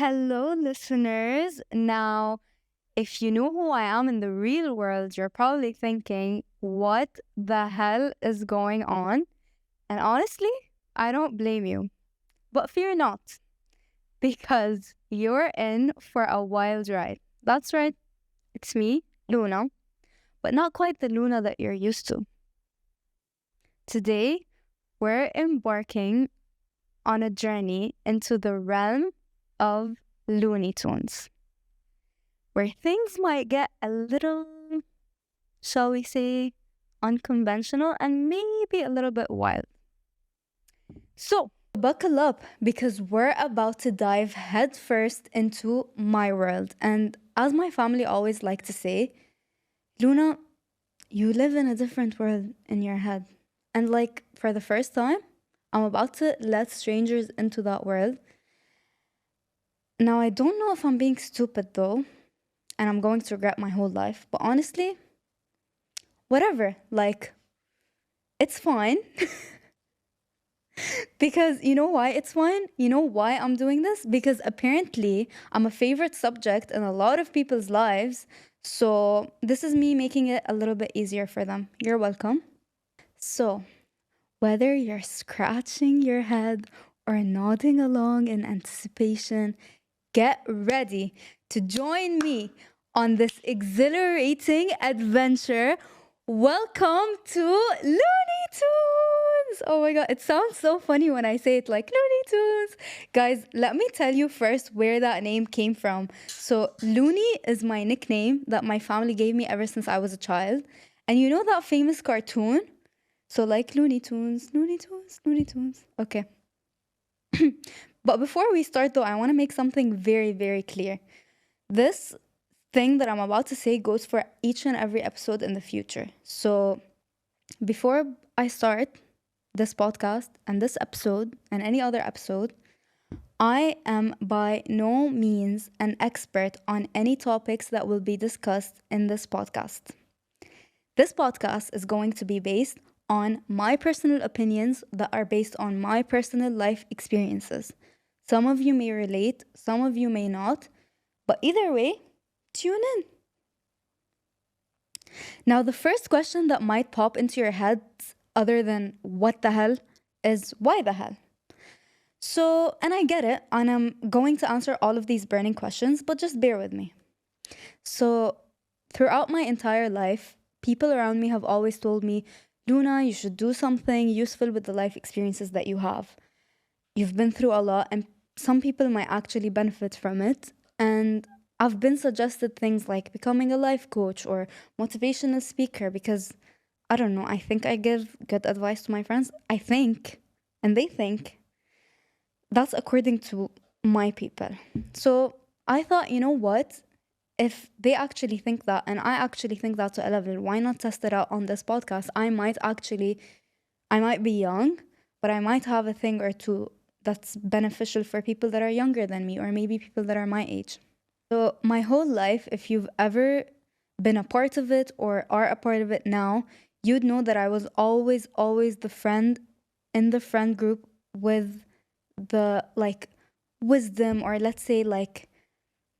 Hello, listeners. Now, if you know who I am in the real world, you're probably thinking, what the hell is going on? And honestly, I don't blame you. But fear not, because you're in for a wild ride. That's right, it's me, Luna, but not quite the Luna that you're used to. Today, we're embarking on a journey into the realm of Looney Tunes, where things might get a little, shall we say, unconventional and maybe a little bit wild. So, buckle up because we're about to dive headfirst into my world. And as my family always like to say, Luna, you live in a different world in your head. And like for the first time, I'm about to let strangers into that world. Now, I don't know if I'm being stupid though, and I'm going to regret my whole life, but honestly, whatever. Like, it's fine. Because you know why it's fine? You know why I'm doing this? Because apparently I'm a favorite subject in a lot of people's lives. So this is me making it a little bit easier for them. You're welcome. So, whether you're scratching your head or nodding along in anticipation, get ready to join me on this exhilarating adventure. Welcome to Looney Tunes! Oh my god, it sounds so funny when I say it like Looney Tunes. Guys, let me tell you first where that name came from. So, Looney is my nickname that my family gave me ever since I was a child. And you know that famous cartoon? So, like Looney Tunes, Looney Tunes, Looney Tunes. Okay. But before we start, though, I want to make something very, very clear. This thing that I'm about to say goes for each and every episode in the future. So before I start this podcast and this episode and any other episode, I am by no means an expert on any topics that will be discussed in this podcast. This podcast is going to be based on my personal opinions that are based on my personal life experiences. Some of you may relate, some of you may not, but either way, tune in. Now, the first question that might pop into your head, other than what the hell, is why the hell? So, and I get it, and I'm going to answer all of these burning questions, but just bear with me. So, throughout my entire life, people around me have always told me, Luna, you should do something useful with the life experiences that you have. You've been through a lot, and some people might actually benefit from it. And I've been suggested things like becoming a life coach or motivational speaker because I don't know, I think I give good advice to my friends. I think, and they think. That's according to my people. So I thought, you know what? If they actually think that, and I actually think that to a level, why not test it out on this podcast? I might be young, but I might have a thing or two that's beneficial for people that are younger than me, or maybe people that are my age. So my whole life, if you've ever been a part of it or are a part of it now, you'd know that I was always the friend in the friend group with the like wisdom, or let's say like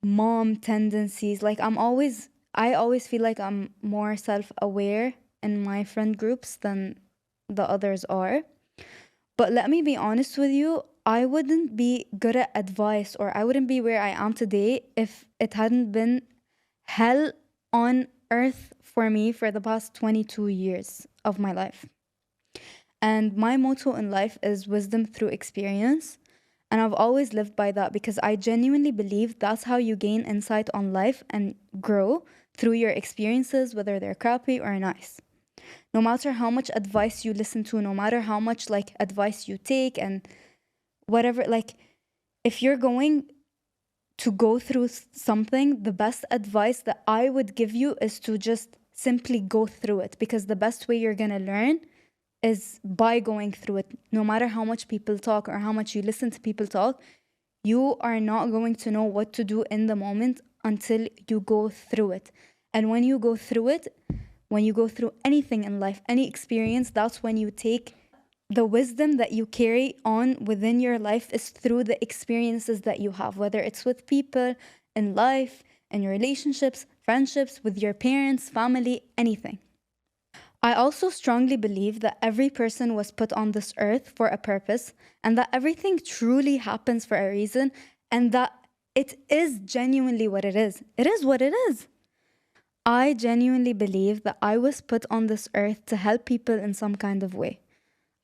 mom tendencies. Like I always feel like I'm more self-aware in my friend groups than the others are. But let me be honest with you, I wouldn't be good at advice, or I wouldn't be where I am today if it hadn't been hell on earth for me for the past 22 years of my life. And my motto in life is wisdom through experience. And I've always lived by that because I genuinely believe that's how you gain insight on life and grow through your experiences, whether they're crappy or nice. No matter how much advice you listen to, no matter how much like advice you take and whatever, like if you're going to go through something, the best advice that I would give you is to just simply go through it, because the best way you're going to learn is by going through it. No matter how much people talk or how much you listen to people talk, you are not going to know what to do in the moment until you go through it. And when you go through it, when you go through anything in life, any experience, that's when you take the wisdom that you carry on within your life is through the experiences that you have, whether it's with people in life, in your relationships, friendships, with your parents, family, anything. I also strongly believe that every person was put on this earth for a purpose, and that everything truly happens for a reason, and that it is genuinely what it is. It is what it is. I genuinely believe that I was put on this earth to help people in some kind of way.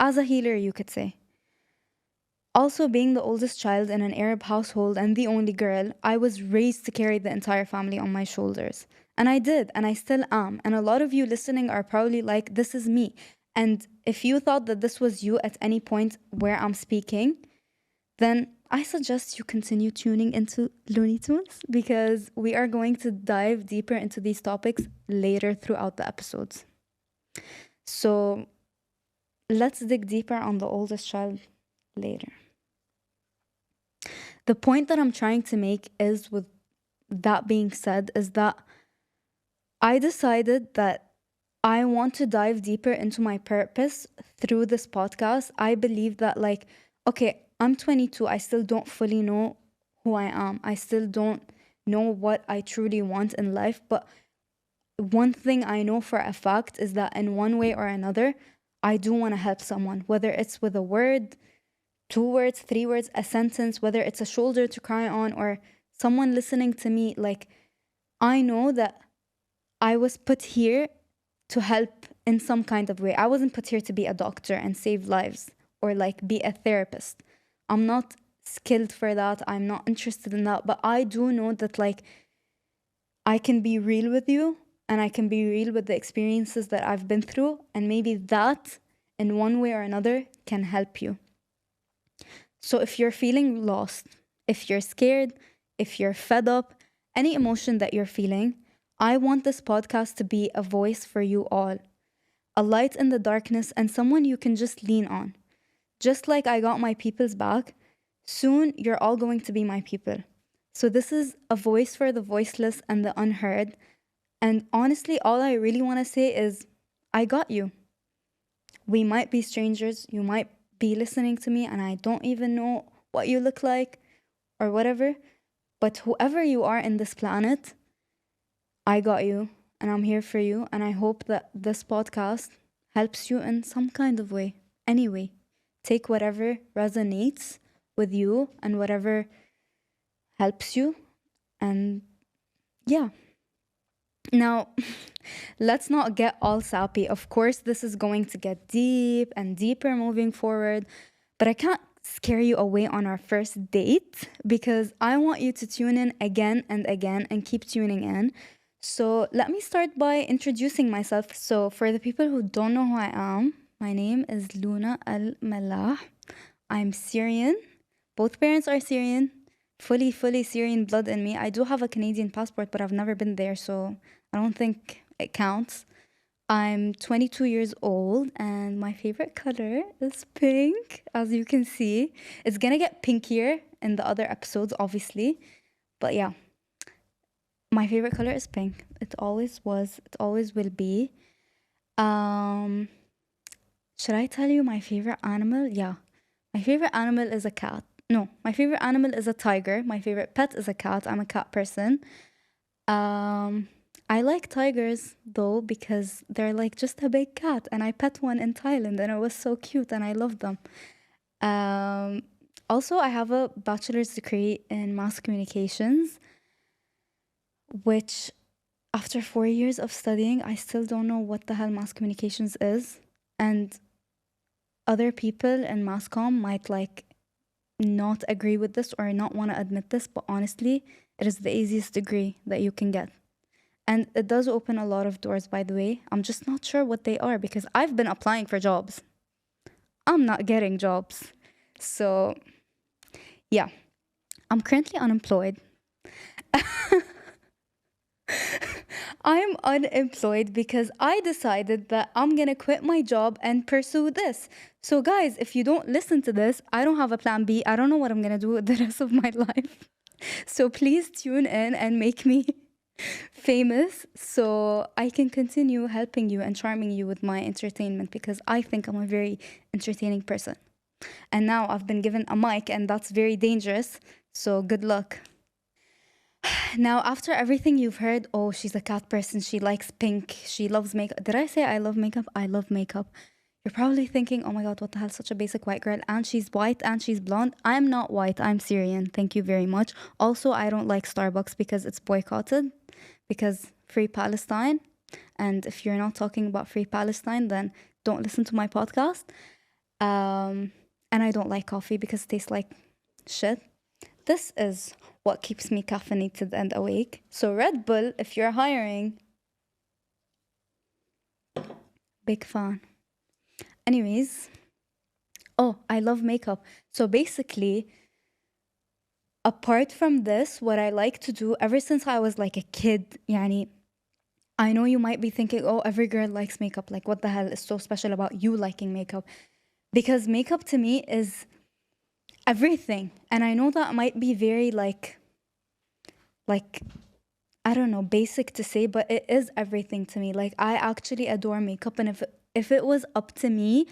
As a healer, you could say. Also, being the oldest child in an Arab household and the only girl, I was raised to carry the entire family on my shoulders. And I did, and I still am. And a lot of you listening are probably like, this is me. And if you thought that this was you at any point where I'm speaking, then I suggest you continue tuning into Looney Tunes, because we are going to dive deeper into these topics later throughout the episodes. So let's dig deeper on the oldest child later. The point that I'm trying to make is, with that being said, is that I decided that I want to dive deeper into my purpose through this podcast. I believe that, like, okay, I'm 22. I still don't fully know who I am. I still don't know what I truly want in life. But one thing I know for a fact is that in one way or another, I do want to help someone, whether it's with a word, 2 words, 3 words, a sentence, whether it's a shoulder to cry on or someone listening to me. Like, I know that I was put here to help in some kind of way. I wasn't put here to be a doctor and save lives or like be a therapist. I'm not skilled for that. I'm not interested in that. But I do know that, like, I can be real with you and I can be real with the experiences that I've been through. And maybe that, in one way or another, can help you. So if you're feeling lost, if you're scared, if you're fed up, any emotion that you're feeling, I want this podcast to be a voice for you all, a light in the darkness and someone you can just lean on. Just like I got my people's back, soon you're all going to be my people. So this is a voice for the voiceless and the unheard. And honestly, all I really want to say is, I got you. We might be strangers. You might be listening to me and I don't even know what you look like or whatever. But whoever you are in this planet, I got you and I'm here for you. And I hope that this podcast helps you in some kind of way. Anyway, take whatever resonates with you and whatever helps you. And yeah. Now, let's not get all sappy. Of course, this is going to get deep and deeper moving forward, but I can't scare you away on our first date because I want you to tune in again and again and keep tuning in. So let me start by introducing myself. So for the people who don't know who I am, my name is Luna Al-Malah. I'm Syrian. Both parents are Syrian. Fully Syrian blood in me. I do have a Canadian passport, but I've never been there, so I don't think it counts. I'm 22 years old and my favorite color is pink, as you can see. It's gonna get pinkier in the other episodes, obviously. But yeah, my favorite color is pink. It always was, it always will be. Should I tell you my favorite animal? Yeah. My favorite animal is a cat. No, my favorite animal is a tiger. My favorite pet is a cat. I'm a cat person. I like tigers though because they're like just a big cat, and I pet one in Thailand and it was so cute and I love them. Also, I have a bachelor's degree in mass communications, which after 4 years of studying, I still don't know what the hell mass communications is. And other people in mass comm might like not agree with this or not want to admit this, but honestly, it is the easiest degree that you can get. And it does open a lot of doors, by the way. I'm just not sure what they are because I've been applying for jobs. I'm not getting jobs. So, yeah. I'm currently unemployed. I'm unemployed because I decided that I'm going to quit my job and pursue this. So, guys, if you don't listen to this, I don't have a plan B. I don't know what I'm going to do with the rest of my life. So please tune in and make me famous so I can continue helping you and charming you with my entertainment because I think I'm a very entertaining person. And now I've been given a mic, and that's very dangerous. So good luck. Now, after everything you've heard, oh, she's a cat person. She likes pink. She loves makeup. Did I say I love makeup? I love makeup. You're probably thinking, oh my God, what the hell? Such a basic white girl. And she's white and she's blonde. I'm not white. I'm Syrian. Thank you very much. Also, I don't like Starbucks because it's boycotted because free Palestine. And if you're not talking about free Palestine, then don't listen to my podcast. And I don't like coffee because it tastes like shit. This is what keeps me caffeinated and awake. So Red Bull, if you're hiring, big fan. Anyways, oh, I love makeup. So basically, apart from this, what I like to do ever since I was like a kid, yani, I know you might be thinking, oh, every girl likes makeup. Like, what the hell is so special about you liking makeup? Because makeup to me is everything. And I know that might be very like I don't know, basic to say, but it is everything to me. Like I actually adore makeup, and if it was up to me,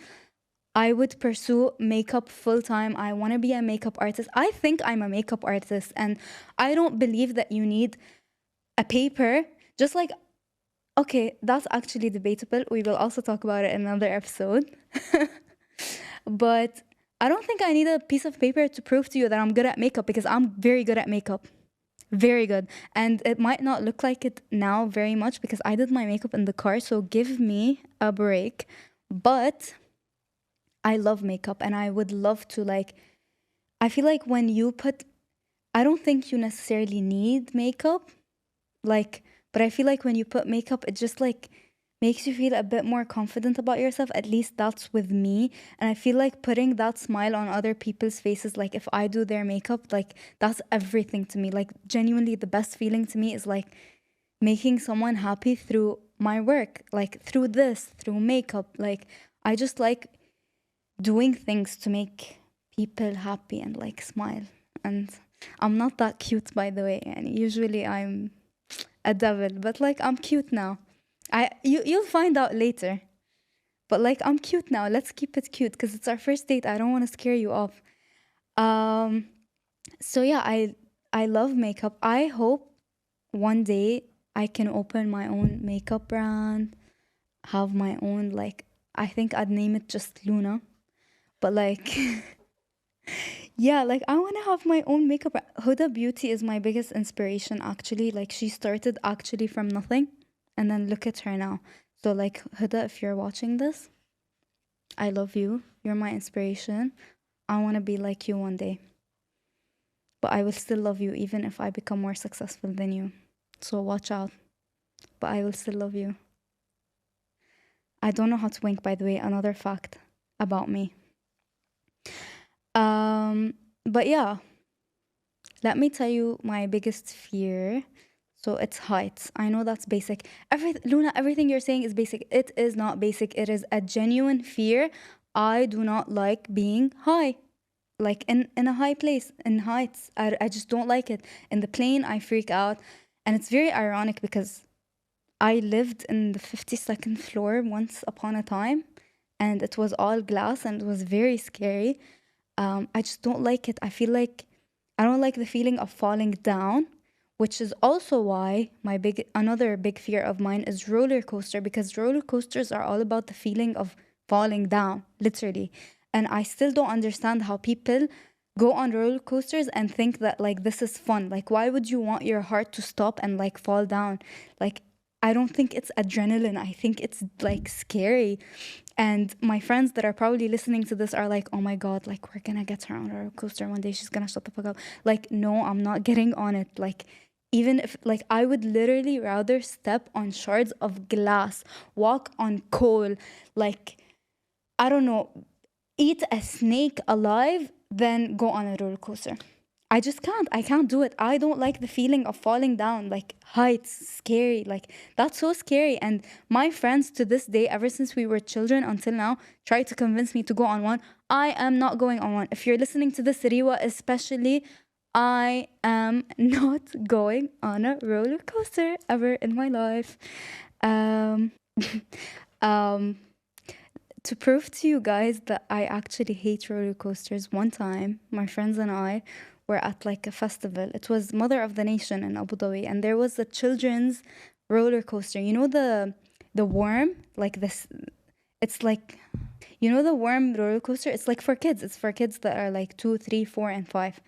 I would pursue makeup full time. I want to be a makeup artist. I think I'm a makeup artist, and I don't believe that you need a paper. Just like, okay, that's actually debatable. We will also talk about it in another episode. But I don't think I need a piece of paper to prove to you that I'm good at makeup, because I'm very good at makeup. Very good. And it might not look like it now very much because I did my makeup in the car, so give me a break. But I love makeup, and I would love to like, I feel like when you put, I don't think you necessarily need makeup, like, but I feel like when you put makeup, it just like makes you feel a bit more confident about yourself. At least that's with me. And I feel like putting that smile on other people's faces, like if I do their makeup, like that's everything to me. Like genuinely the best feeling to me is like making someone happy through my work, like through this, through makeup. Like I just like doing things to make people happy and like smile. And I'm not that cute, by the way, and usually I'm a devil, but like I'm cute now. You'll find out later. But like I'm cute now. Let's keep it cute because it's our first date. I don't want to scare you off. Um so yeah, I love makeup. I hope one day I can open my own makeup brand, have my own like, I think I'd name it just Luna. But like yeah, like I want to have my own makeup brand. Huda Beauty is my biggest inspiration actually. Like she started actually from nothing. And then look at her now. So like Huda, if you're watching this, I love you. You're my inspiration. I want to be like you one day. But I will still love you even if I become more successful than you. So watch out. But I will still love you. I don't know how to wink, by the way. Another fact about me. But yeah. Let me tell you my biggest fear. So it's heights. I know that's basic. Luna, everything you're saying is basic. It is not basic. It is a genuine fear. I do not like being high. Like in a high place, in heights. I just don't like it. In the plane, I freak out. And it's very ironic because I lived in the 52nd floor once upon a time. And it was all glass and it was very scary. I just don't like it. I feel like I don't like the feeling of falling down, which is also why another big fear of mine is roller coaster, because roller coasters are all about the feeling of falling down, literally. And I still don't understand how people go on roller coasters and think that like this is fun. Like why would you want your heart to stop and like fall down? Like I don't think it's adrenaline. I think it's like scary. And my friends that are probably listening to this are like, oh my God, like we're gonna get her on a roller coaster one day. She's gonna shut the fuck up. Like, no, I'm not getting on it. Like, even if, like, I would literally rather step on shards of glass, walk on coal, like, I don't know, eat a snake alive than go on a roller coaster. I just can't. I can't do it. I don't like the feeling of falling down, like heights, scary. Like that's so scary. And my friends to this day, ever since we were children until now, try to convince me to go on one. I am not going on one. If you're listening to this, Riwa especially, I am not going on a roller coaster ever in my life. Um, um, to prove to you guys that I actually hate roller coasters, one time my friends and I were at like a festival. It was Mother of the Nation in Abu Dhabi, and there was a children's roller coaster. You know the worm, like this. It's like you know the worm roller coaster. It's like for kids. It's for kids that are like 2, 3, 4, and 5.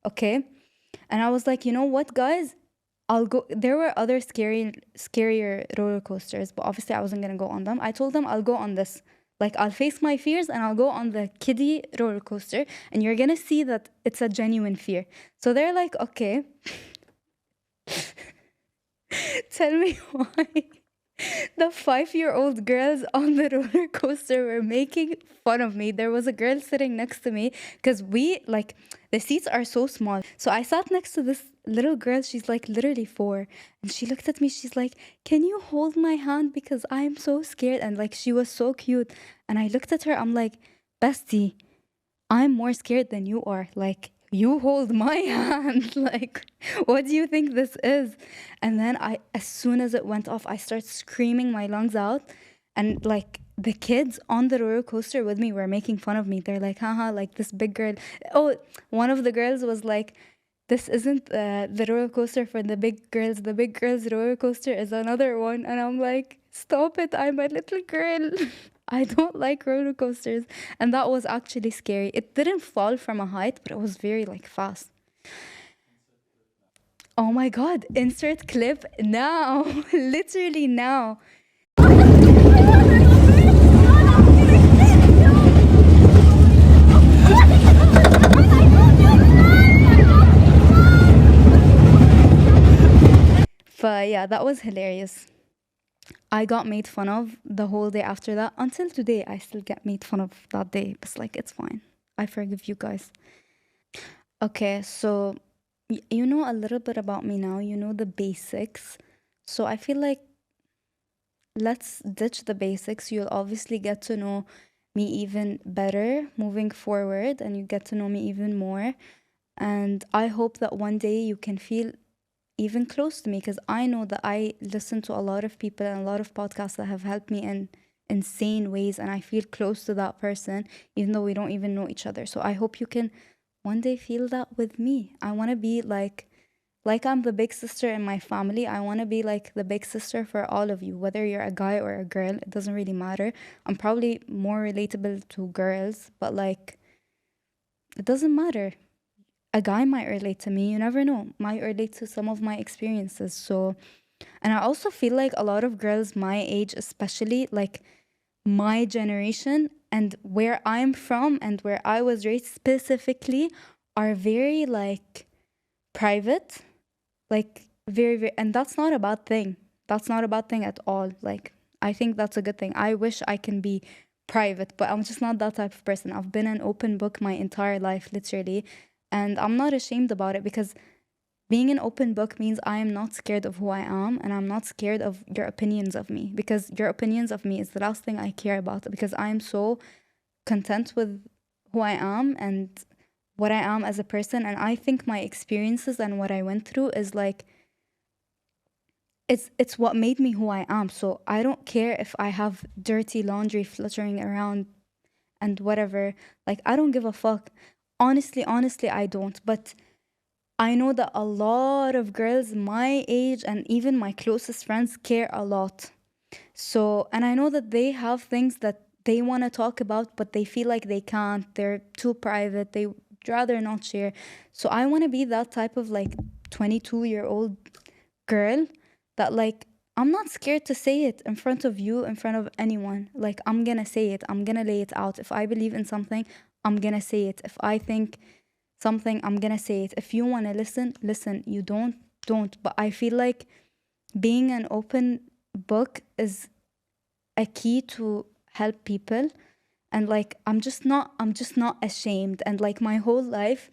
Okay, and I was like, you know what, guys, I'll go. There were other scarier roller coasters, but obviously I wasn't gonna go on them. I told them I'll go on this. Like I'll face my fears and I'll go on the kiddie roller coaster, and you're gonna see that it's a genuine fear. So they're like, okay, tell me why. The 5-year-old girls on the roller coaster were making fun of me. There was a girl sitting next to me because the seats are so small. So I sat next to this little girl. She's like literally 4. And she looked at me. She's like, can you hold my hand? Because I'm so scared. And like, she was so cute. And I looked at her. I'm like, bestie, I'm more scared than you are. Like, you hold my hand. Like, what do you think this is? And then as soon as it went off, I started screaming my lungs out. And like, the kids on the roller coaster with me were making fun of me. They're like, haha, like this big girl. Oh, one of the girls was like, this isn't the roller coaster for the big girls. The big girls roller coaster is another one. And I'm like, stop it. I'm a little girl. I don't like roller coasters. And that was actually scary. It didn't fall from a height, but it was very like fast. Oh my God, insert clip now. Literally now. But yeah, that was hilarious. I got made fun of the whole day after that. Until today, I still get made fun of that day. But like, it's fine. I forgive you guys. Okay, so you know a little bit about me now. You know the basics. So I feel like let's ditch the basics. You'll obviously get to know me even better moving forward, and you get to know me even more. And I hope that one day you can feel even close to me, because I know that I listen to a lot of people and a lot of podcasts that have helped me in insane ways, and I feel close to that person even though we don't even know each other. So I hope you can one day feel that with me. I want to be like I'm the big sister in my family. I want to be like the big sister for all of you, whether you're a guy or a girl. It doesn't really matter. I'm probably more relatable to girls, but like it doesn't matter. A guy might relate to me. You never know. Might relate to some of my experiences. So, and I also feel like a lot of girls my age, especially like my generation and where I'm from and where I was raised specifically, are very like private, like very, very, and that's not a bad thing. That's not a bad thing at all. Like, I think that's a good thing. I wish I can be private, but I'm just not that type of person. I've been an open book my entire life, literally, and I'm not ashamed about it, because being an open book means I am not scared of who I am, and I'm not scared of your opinions of me, because your opinions of me is the last thing I care about, because I am so content with who I am and what I am as a person. And I think my experiences and what I went through is like it's what made me who I am. So I don't care if I have dirty laundry fluttering around and whatever. Like, I don't give a fuck. Honestly, I don't. But I know that a lot of girls my age and even my closest friends care a lot. So, and I know that they have things that they want to talk about, but they feel like they can't. They're too private. They would rather not share. So I want to be that type of like 22-year-old girl that like I'm not scared to say it in front of you, in front of anyone. Like, I'm gonna say it. I'm gonna lay it out. If I believe in something, I'm gonna say it. If I think something, I'm gonna say it. If you wanna listen, listen. You don't. But I feel like being an open book is a key to help people. And like, I'm just not ashamed. And like, my whole life,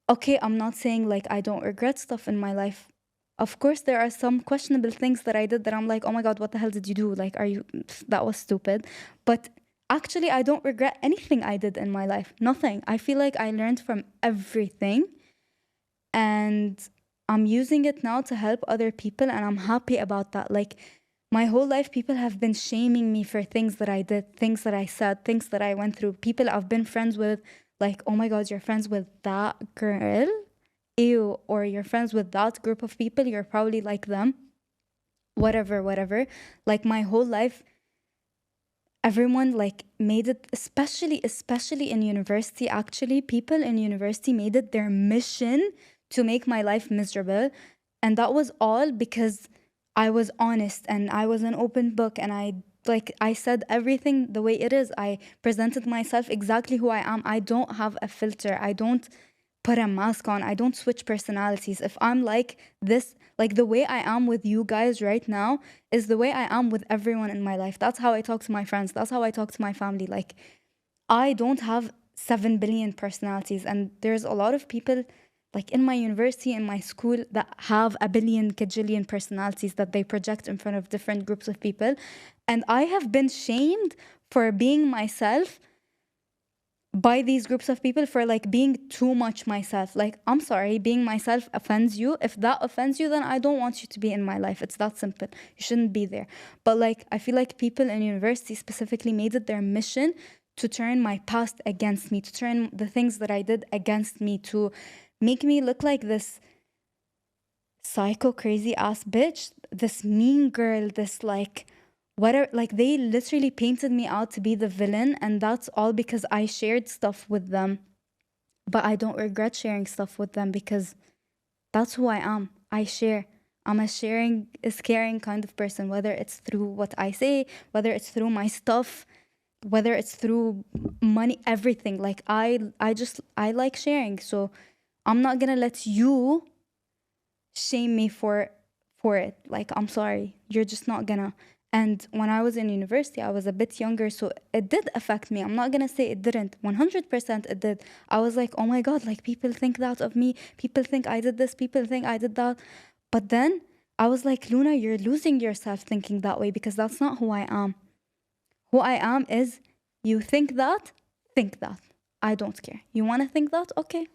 okay, I'm not saying like I don't regret stuff in my life. Of course, there are some questionable things that I did that I'm like, oh my God, what the hell did you do? Like, that was stupid. But actually, I don't regret anything I did in my life. Nothing. I feel like I learned from everything. And I'm using it now to help other people, and I'm happy about that. Like, my whole life, people have been shaming me for things that I did, things that I said, things that I went through. People I've been friends with, like, oh my God, you're friends with that girl? Ew. Or you're friends with that group of people, you're probably like them. Whatever, whatever. Like, my whole life, everyone like made it, especially in university. Actually, people in university made it their mission to make my life miserable. And that was all because I was honest and I was an open book, and I said everything the way it is. I presented myself exactly who I am. I don't have a filter. I don't put a mask on. I don't switch personalities. If I'm like this, like the way I am with you guys right now is the way I am with everyone in my life. That's how I talk to my friends. That's how I talk to my family. Like, I don't have 7 billion personalities. And there's a lot of people like in my university, in my school, that have a billion, kajillion personalities that they project in front of different groups of people. And I have been shamed for being myself by these groups of people, for like being too much myself. Like, I'm sorry, being myself offends you. If that offends you, then I don't want you to be in my life. It's that simple. You shouldn't be there. But like, I feel like people in university specifically made it their mission to turn my past against me, to turn the things that I did against me, to make me look like this psycho crazy ass bitch, this mean girl, this like whatever. Like, they literally painted me out to be the villain, and that's all because I shared stuff with them. But I don't regret sharing stuff with them because that's who I am. I share. I'm a caring kind of person, whether it's through what I say, whether it's through my stuff, whether it's through money, everything. Like, I like sharing. So I'm not gonna let you shame me for it. Like, I'm sorry, you're just not gonna. And when I was in university, I was a bit younger, so it did affect me. I'm not gonna say it didn't. 100% it did. I was like, oh my God, like, people think that of me. People think I did this. People think I did that. But then I was like, Luna, you're losing yourself thinking that way, because that's not who I am. Who I am is, you think that, think that. I don't care. You wanna think that? Okay.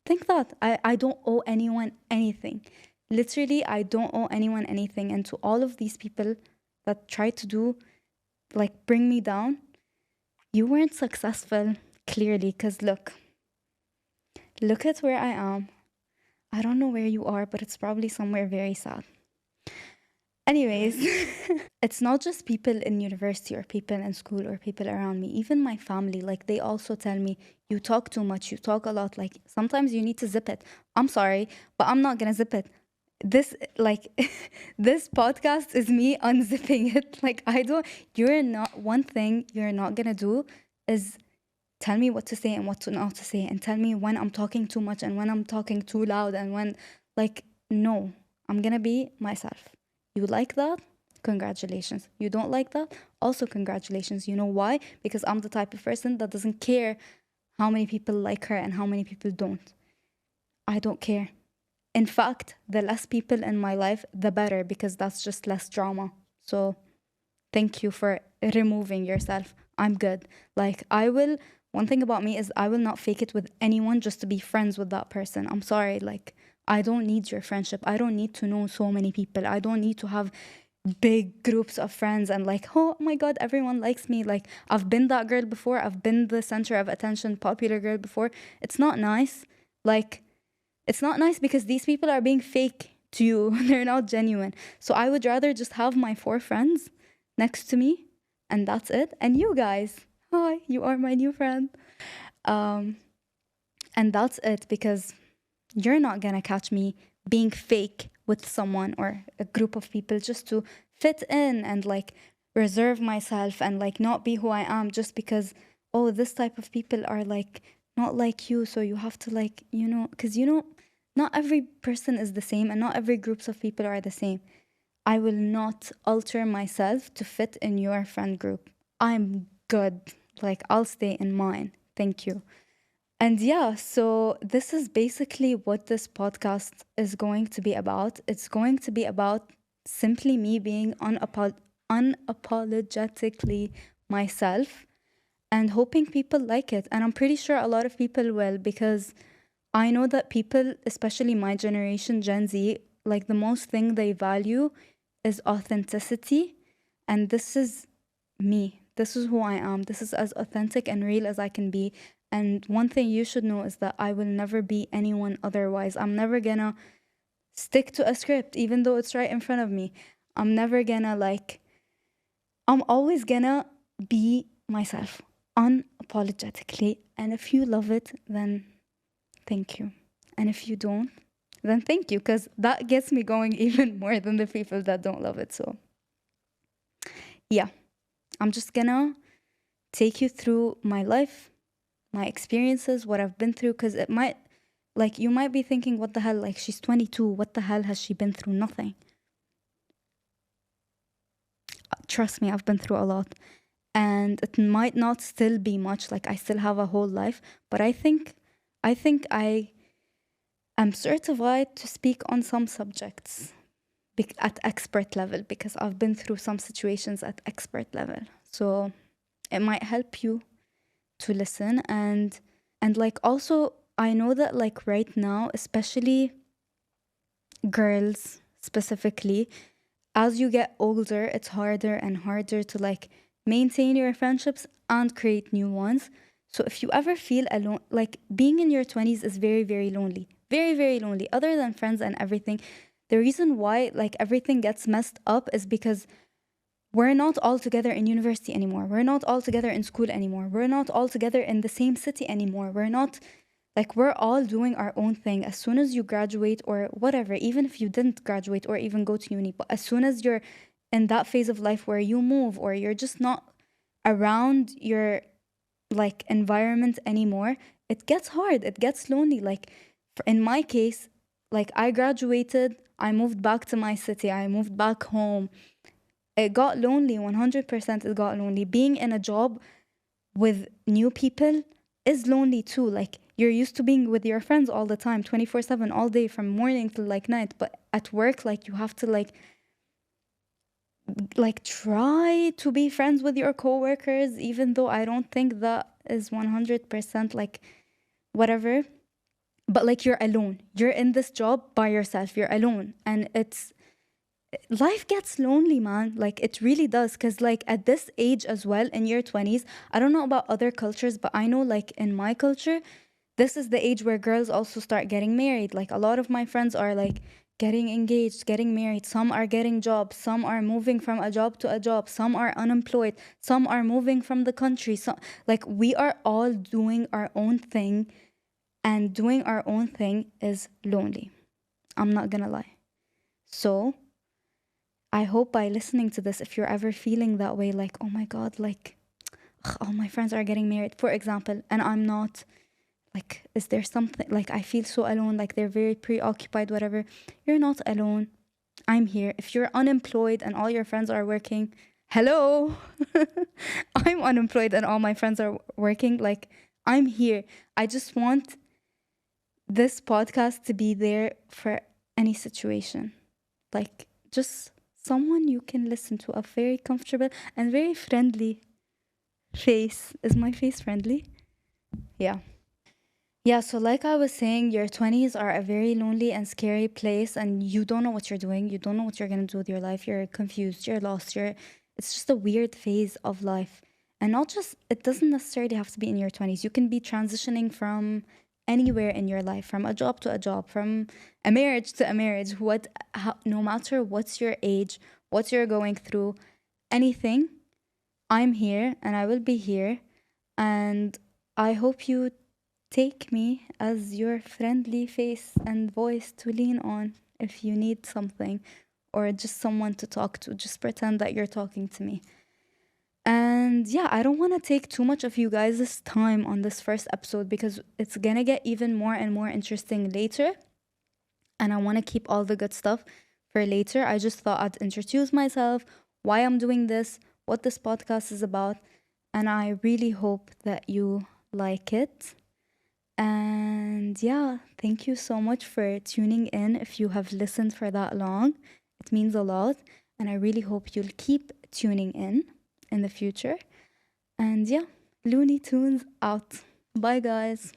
Think that. I don't owe anyone anything. Literally, I don't owe anyone anything. And to all of these people that try to do, like, bring me down, you weren't successful, clearly, because look at where I am. I don't know where you are, but it's probably somewhere very sad. Anyways, it's not just people in university or people in school or people around me. Even my family, like, they also tell me, you talk too much, you talk a lot. Like, sometimes you need to zip it. I'm sorry, but I'm not gonna zip it. This, like, this podcast is me unzipping it. Like, one thing you're not gonna do is tell me what to say and what to not to say, and tell me when I'm talking too much and when I'm talking too loud, and when, like, no, I'm gonna be myself. You like that? Congratulations. You don't like that? Also congratulations. You know why? Because I'm the type of person that doesn't care how many people like her and how many people don't. I don't care. In fact, the less people in my life, the better, because that's just less drama. So thank you for removing yourself. I'm good. Like, one thing about me is I will not fake it with anyone just to be friends with that person. I'm sorry. Like, I don't need your friendship. I don't need to know so many people. I don't need to have big groups of friends and like, oh my God, everyone likes me. Like, I've been that girl before. I've been the center of attention, popular girl before. It's not nice. Like, it's not nice because these people are being fake to you. They're not genuine. So I would rather just have my 4 friends next to me, and that's it. And you guys, hi, you are my new friend. And that's it, because you're not gonna catch me being fake with someone or a group of people just to fit in and like reserve myself and like not be who I am, just because, oh, this type of people are like not like you, so you have to like, because not every person is the same and not every groups of people are the same. I will not alter myself to fit in your friend group. I'm good. Like, I'll stay in mine. Thank you. And yeah, so this is basically what this podcast is going to be about. It's going to be about simply me being unapologetically myself and hoping people like it. And I'm pretty sure a lot of people will, because I know that people, especially my generation, Gen Z, like the most thing they value is authenticity. And this is me. This is who I am. This is as authentic and real as I can be. And one thing you should know is that I will never be anyone otherwise. I'm never gonna stick to a script, even though it's right in front of me. I'm never gonna I'm always gonna be myself unapologetically. And if you love it, then thank you. And if you don't, then thank you, because that gets me going even more than the people that don't love it. So, yeah, I'm just gonna take you through my life, my experiences, what I've been through, because it might, like, you might be thinking, what the hell? Like, she's 22. What the hell has she been through? Nothing. Trust me, I've been through a lot. And it might not still be much. Like, I still have a whole life. But I am certified to speak on some subjects at expert level, because I've been through some situations at expert level. So it might help you to listen. And like, also, I know that like right now, especially girls specifically, as you get older, it's harder and harder to like maintain your friendships and create new ones. So if you ever feel alone, like being in your 20s is very, very lonely. Very, very lonely. Other than friends and everything, the reason why like everything gets messed up is because we're not all together in university anymore. We're not all together in school anymore. We're not all together in the same city anymore. We're all doing our own thing. As soon as you graduate or whatever, even if you didn't graduate or even go to uni, but as soon as you're in that phase of life where you move or you're just not around your like environment anymore, it gets hard. It gets lonely. Like in my case, like I graduated, I moved back to my city, I moved back home. It got lonely, 100% it got lonely. Being in a job with new people is lonely too. Like you're used to being with your friends all the time, 24/7, all day from morning till like night. But at work, like you have to like try to be friends with your coworkers, even though I don't think that is 100% like whatever. But like you're alone. You're in this job by yourself. You're alone. And life gets lonely, man. Like it really does. Because like at this age as well, in your 20s, I don't know about other cultures, but I know like in my culture, this is the age where girls also start getting married. Like a lot of my friends are like getting engaged, getting married. Some are getting jobs. Some are moving from a job to a job. Some are unemployed. Some are moving from the country. So like we are all doing our own thing, and doing our own thing is lonely. I'm not gonna lie. So I hope by listening to this, if you're ever feeling that way, like, oh my God, like all my friends are getting married, for example, and I'm not, like, is there something, like, I feel so alone, like they're very preoccupied, whatever. You're not alone. I'm here. If you're unemployed and all your friends are working, hello. I'm unemployed and all my friends are working. Like, I'm here. I just want this podcast to be there for any situation. Like, just someone you can listen to, a very comfortable and very friendly face. Is my face friendly? Yeah. Yeah, so like I was saying, your 20s are a very lonely and scary place, and you don't know what you're doing. You don't know what you're going to do with your life. You're confused. You're lost. It's just a weird phase of life. And not just, it doesn't necessarily have to be in your 20s. You can be transitioning from anywhere in your life, from a job to a job, from a marriage to a marriage. No matter what's your age, what you're going through, anything, I'm here and I will be here. And I hope you take me as your friendly face and voice to lean on if you need something, or just someone to talk to. Just pretend that you're talking to me. And yeah, I don't want to take too much of you guys' time on this first episode, because it's gonna get even more and more interesting later. And I want to keep all the good stuff for later. I just thought I'd introduce myself, why I'm doing this, what this podcast is about. And I really hope that you like it. And yeah, thank you so much for tuning in. If you have listened for that long, it means a lot. And I really hope you'll keep tuning in the future. And yeah, Looney Tunes out. Bye, guys.